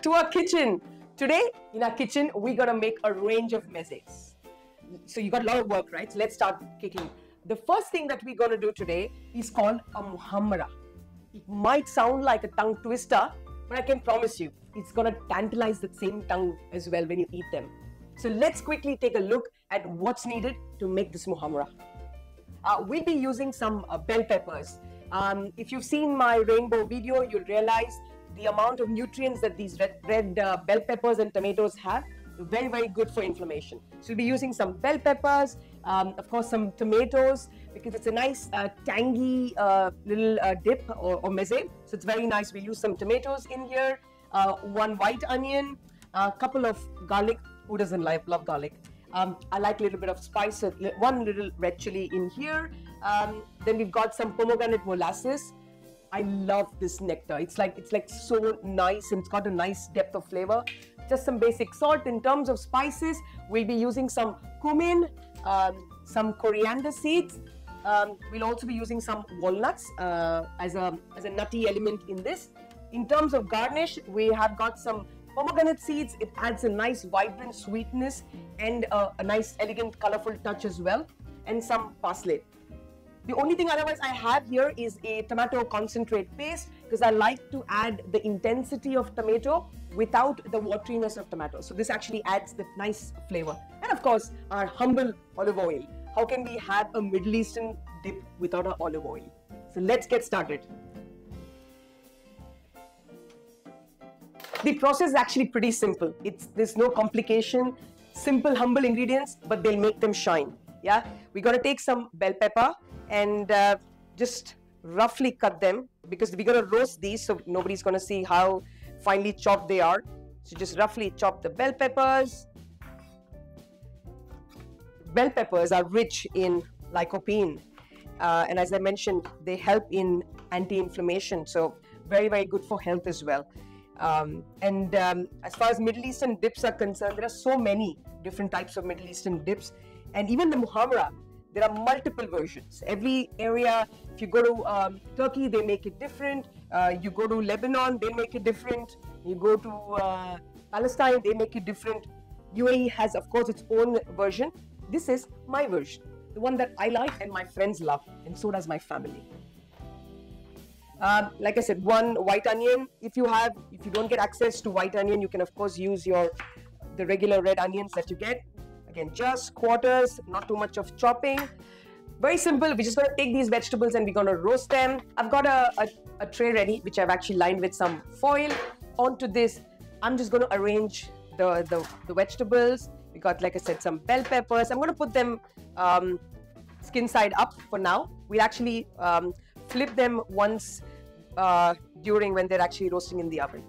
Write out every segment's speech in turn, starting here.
back to our kitchen. Today, in our kitchen, we're gonna make a range of mezzes. So you got a lot of work, right? So let's start kicking. The first thing that we're gonna do today is called a Muhammara. It might sound like a tongue twister, but I can promise you, it's gonna tantalize the same tongue as well when you eat them. So let's quickly take a look at what's needed to make this Muhammara. We'll be using some bell peppers. If you've seen my rainbow video, you'll realize the amount of nutrients that these red bell peppers and tomatoes have. Very, very good for inflammation. So we'll be using some bell peppers, of course some tomatoes, because it's a nice tangy little dip or mezze. So it's very nice. We'll use some tomatoes in here, one white onion, a couple of garlic. Who doesn't love garlic? I like a little bit of spice, so one little red chili in here. Then we've got some pomegranate molasses. I love this nectar. It's like so nice, and it's got a nice depth of flavor. Just some basic salt. In terms of spices, we'll be using some cumin, some coriander seeds. We'll also be using some walnuts as a nutty element in this. In terms of garnish, we have got some pomegranate seeds. It adds a nice vibrant sweetness and a nice elegant colorful touch as well, and some parsley. The only thing otherwise I have here is a tomato concentrate paste, because I like to add the intensity of tomato without the wateriness of tomato. So this actually adds the nice flavor. And of course, our humble olive oil. How can we have a Middle Eastern dip without our olive oil? So let's get started. The process is actually pretty simple. There's no complication. Simple, humble ingredients, but they'll make them shine. Yeah, we're gonna take some bell pepper and just roughly cut them, because we're gonna roast these, so nobody's gonna see how finely chopped they are. So just roughly chop the bell peppers. Bell peppers are rich in lycopene, and as I mentioned, they help in anti-inflammation, so very, very good for health as well. As far as Middle Eastern dips are concerned, there are so many different types of Middle Eastern dips, and even the Muhammara, there are multiple versions. Every area, if you go to Turkey, they make it different. You go to Lebanon, they make it different. You go to Palestine, they make it different. UAE has, of course, its own version. This is my version, the one that I like and my friends love, and so does my family. Like I said, one white onion. If you don't get access to white onion, you can of course use the regular red onions that you get. Again, just quarters, not too much of chopping. Very simple. We're just going to take these vegetables and we're going to roast them. I've got a tray ready, which I've actually lined with some foil. Onto this, I'm just going to arrange the vegetables. We got, like I said, some bell peppers. I'm going to put them skin side up for now. We'll actually flip them once during when they're actually roasting in the oven.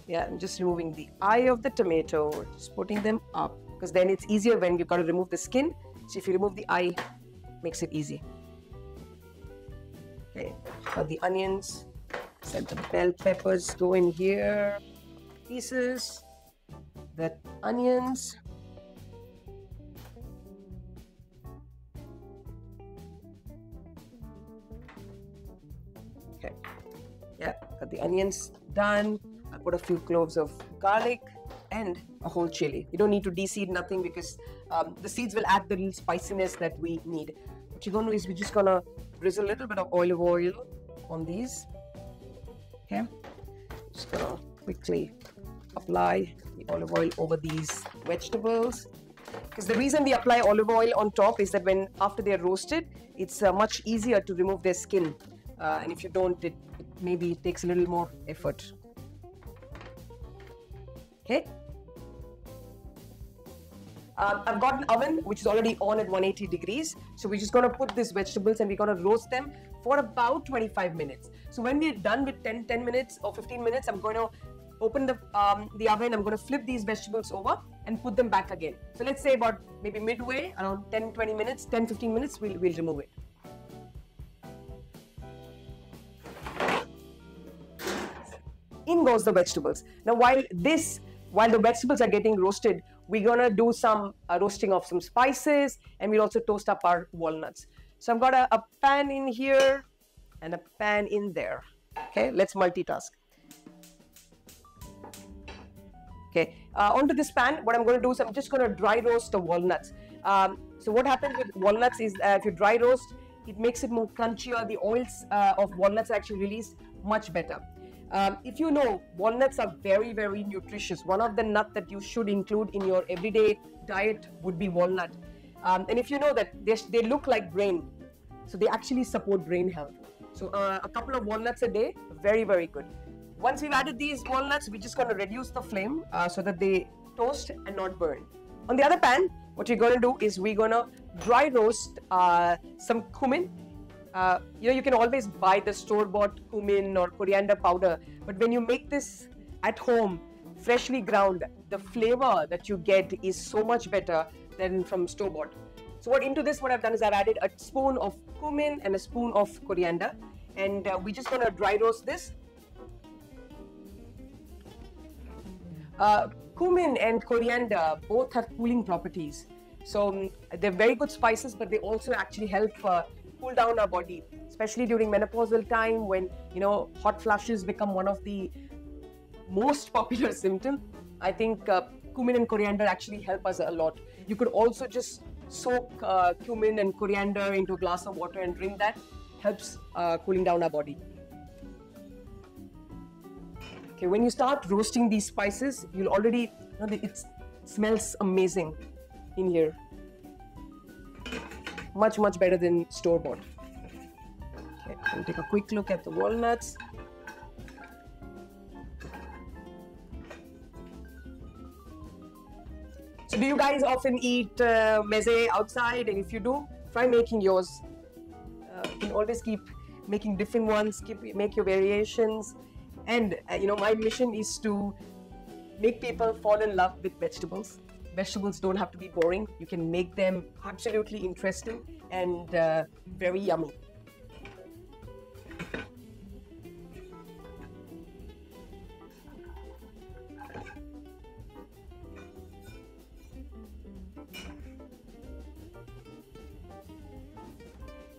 Yeah, I'm just removing the eye of the tomato, just putting them up, because then it's easier when you've got to remove the skin. So if you remove the eye, makes it easy. Okay, got the onions, set the bell peppers go in here, pieces, the onions. Okay, yeah, got the onions done. I put a few cloves of garlic and a whole chili. You don't need to de-seed nothing, because the seeds will add the little spiciness that we need. What you're going to do is we're just going to drizzle a little bit of olive oil on these. Okay, just going to quickly apply the olive oil over these vegetables, because the reason we apply olive oil on top is that after they're roasted, it's much easier to remove their skin, and if you don't, it maybe takes a little more effort. Okay, I've got an oven which is already on at 180 degrees. So we're just going to put these vegetables and we're going to roast them for about 25 minutes. So when we're done with 10 minutes or 15 minutes, I'm going to open the oven. I'm going to flip these vegetables over and put them back again. So let's say about maybe midway, around 10-15 minutes, we'll remove it. In goes the vegetables. Now while the vegetables are getting roasted, we're gonna do some roasting of some spices, and we'll also toast up our walnuts. So I've got a pan in here and a pan in there. Okay, let's multitask. Okay, onto this pan, what I'm going to do is I'm just going to dry roast the walnuts. So what happens with walnuts is if you dry roast, it makes it more crunchier. The oils of walnuts are actually released much better. If you know, walnuts are very, very nutritious. One of the nuts that you should include in your everyday diet would be walnut. And if you know that they look like brain, so they actually support brain health. So a couple of walnuts a day, very, very good. Once we've added these walnuts, we're just going to reduce the flame so that they toast and not burn. On the other pan, what we're going to do is we're going to dry roast some cumin. You can always buy the store-bought cumin or coriander powder, but when you make this at home, freshly ground, the flavor that you get is so much better than from store-bought. So into this, what I've done is I've added a spoon of cumin and a spoon of coriander, and we're just going to dry roast this. Cumin and coriander both have cooling properties. So they're very good spices, but they also actually help cool down our body, especially during menopausal time when, hot flushes become one of the most popular symptoms. I think cumin and coriander actually help us a lot. You could also just soak cumin and coriander into a glass of water and drink that. Helps cooling down our body. Okay, when you start roasting these spices, you'll already know that it smells amazing in here. Much, much better than store-bought. Okay, we'll take a quick look at the walnuts. So do you guys often eat mezze outside? And if you do, try making yours. You can always keep making different ones, make your variations. And my mission is to make people fall in love with vegetables. Vegetables don't have to be boring. You can make them absolutely interesting and very yummy.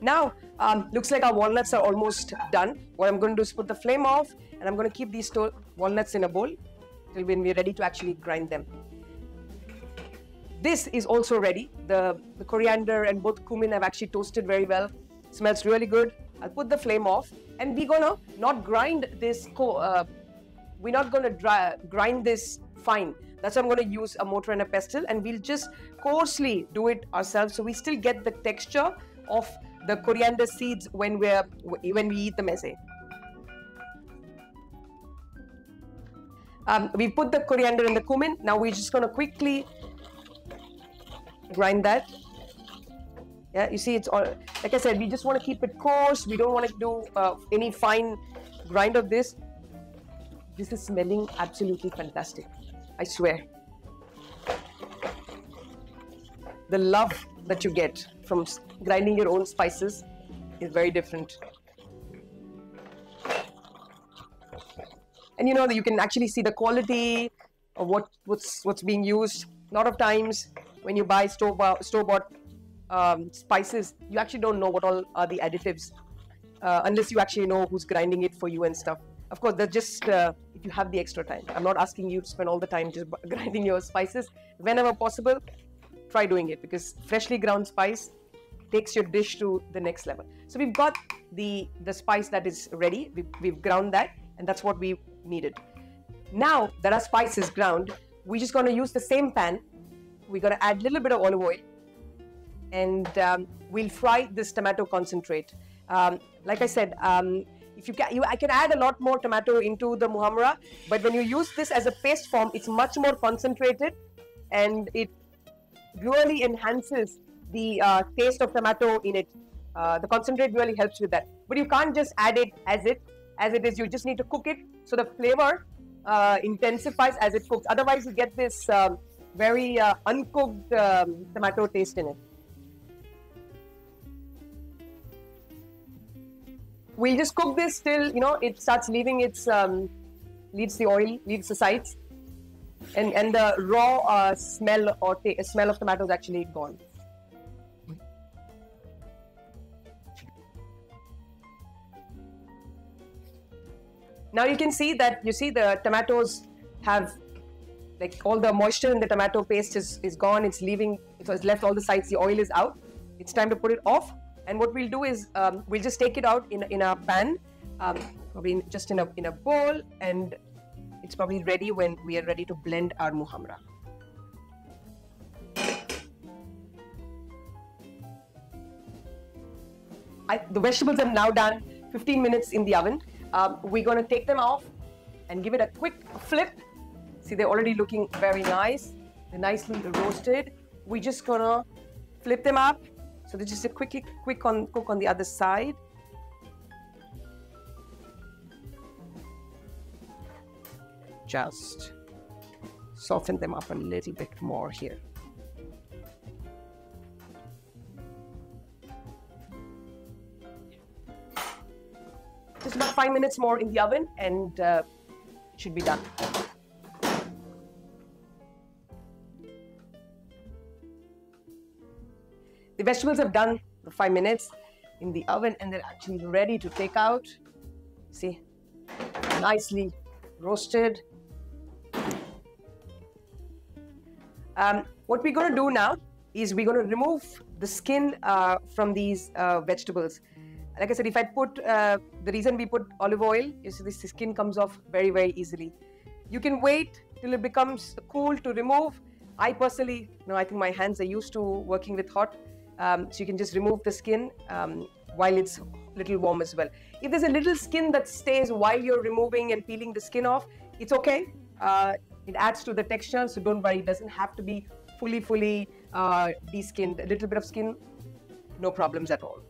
Now, looks like our walnuts are almost done. What I'm going to do is put the flame off, and I'm going to keep these walnuts in a bowl till when we're ready to actually grind them. This is also ready. The coriander and both cumin have actually toasted very well. Smells really good. I'll put the flame off, and we're gonna not grind this. We're not gonna grind this fine. That's why I'm gonna use a mortar and a pestle, and we'll just coarsely do it ourselves, so we still get the texture of the coriander seeds when we eat the mezze. We've put the coriander and the cumin. Now we're just going to quickly grind that. Yeah, you see, it's all, like I said, we just want to keep it coarse. We don't want to do any fine grind of this. This is smelling absolutely fantastic, I swear. The love that you get from grinding your own spices is very different. And you can actually see the quality of what's being used. A lot of times when you buy store-bought spices, you actually don't know what all are the additives unless you actually know who's grinding it for you and stuff. Of course, that's just if you have the extra time. I'm not asking you to spend all the time just grinding your spices. Whenever possible, try doing it, because freshly ground spice takes your dish to the next level. So we've got the spice that is ready. We've ground that, and that's what we needed. Now that our spice is ground, we're just going to use the same pan. We're going to add a little bit of olive oil, and we'll fry this tomato concentrate. Like I said, I can add a lot more tomato into the muhammara, but when you use this as a paste form, it's much more concentrated, and it really enhances the taste of tomato in it. The concentrate really helps with that. But you can't just add it as it is. You just need to cook it so the flavor intensifies as it cooks. Otherwise, you get this very uncooked tomato taste in it. We'll just cook this till it starts leaving its leaves the oil, leaves the sides, and the raw smell of tomato is actually gone. Now you can see that the tomatoes have like all the moisture in the tomato paste is gone. It's leaving, so it's left all the sides, the oil is out. It's time to put it off. And what we'll do is we'll just take it out in a pan, probably just in a bowl, and it's probably ready when we are ready to blend our muhammara. The vegetables are now done, 15 minutes in the oven. We're going to take them off and give it a quick flip. See, they're already looking very nice. They're nicely roasted. We're just going to flip them up. So they just quick cook on the other side. Just soften them up a little bit more here. Just about 5 minutes more in the oven and it should be done. The vegetables have done the 5 minutes in the oven and they're actually ready to take out. See, nicely roasted. What we're going to do now is we're going to remove the skin from these vegetables. Like I said, if I put, the reason we put olive oil is the skin comes off very, very easily. You can wait till it becomes cool to remove. I personally, I think my hands are used to working with hot. So you can just remove the skin while it's a little warm as well. If there's a little skin that stays while you're removing and peeling the skin off, it's okay. It adds to the texture, so don't worry. It doesn't have to be fully de-skinned. A little bit of skin, no problems at all.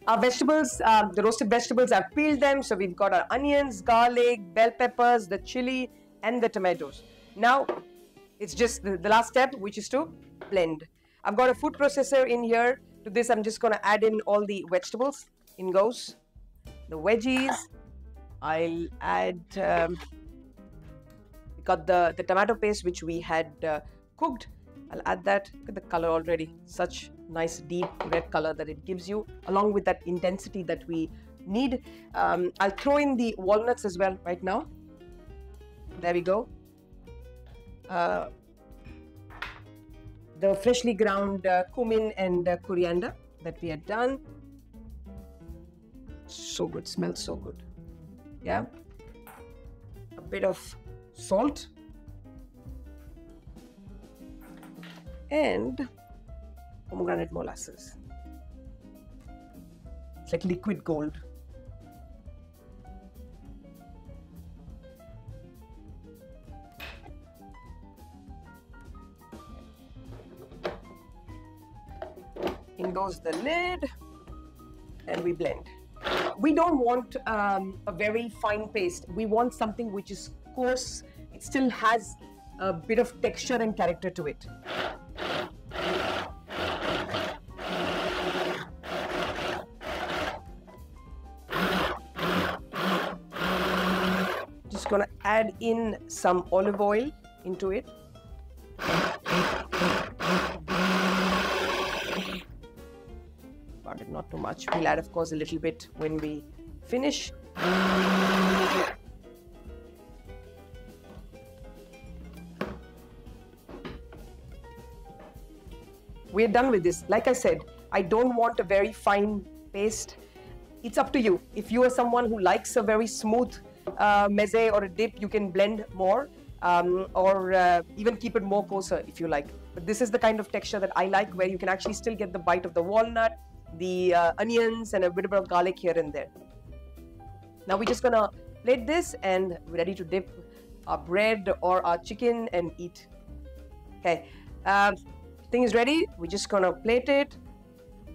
Our vegetables, the roasted vegetables, I've peeled them. So we've got our onions, garlic, bell peppers, the chili, and the tomatoes. Now, it's just the last step, which is to blend. I've got a food processor in here. To this, I'm just going to add in all the vegetables. In goes the veggies. I'll add, we got the tomato paste, which we had cooked. I'll add that. Look at the color already. Such nice deep red color that it gives you, along with that intensity that we need. I'll throw in the walnuts as well right now. There we go. The freshly ground cumin and coriander that we had done. So good, smells so good. Yeah. A bit of salt. And pomegranate molasses. It's like liquid gold. In goes the lid and we blend. We don't want a very fine paste. We want something which is coarse. It still has a bit of texture and character to it. Just gonna add in some olive oil into it. But not too much. We'll add, of course, a little bit when we finish. We're done with this. Like I said, I don't want a very fine paste. It's up to you. If you are someone who likes a very smooth mezze or a dip, you can blend more or even keep it more coarser if you like. But this is the kind of texture that I like, where you can actually still get the bite of the walnut, the onions, and a bit of garlic here and there. Now we're just gonna plate this and we're ready to dip our bread or our chicken and eat. Okay, thing is ready. We're just gonna plate it,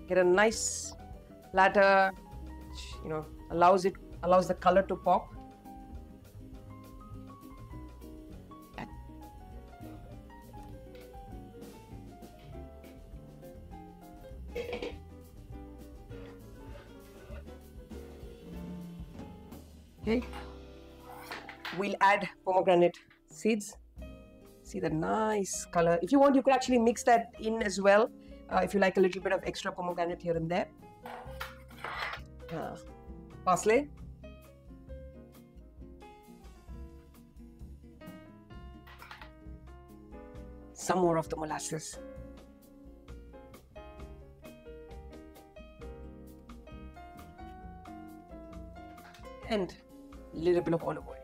get a nice platter, which, allows the color to pop. Okay, we'll add pomegranate seeds. See the nice color. If you want, you could actually mix that in as well. If you like a little bit of extra pomegranate here and there. Parsley. Some more of the molasses. And a little bit of olive oil.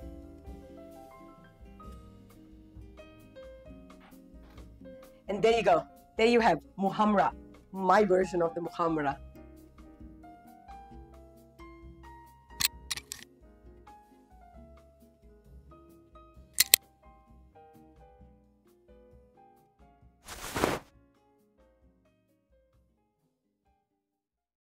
And there you go. There you have Muhammara, my version of the Muhammara.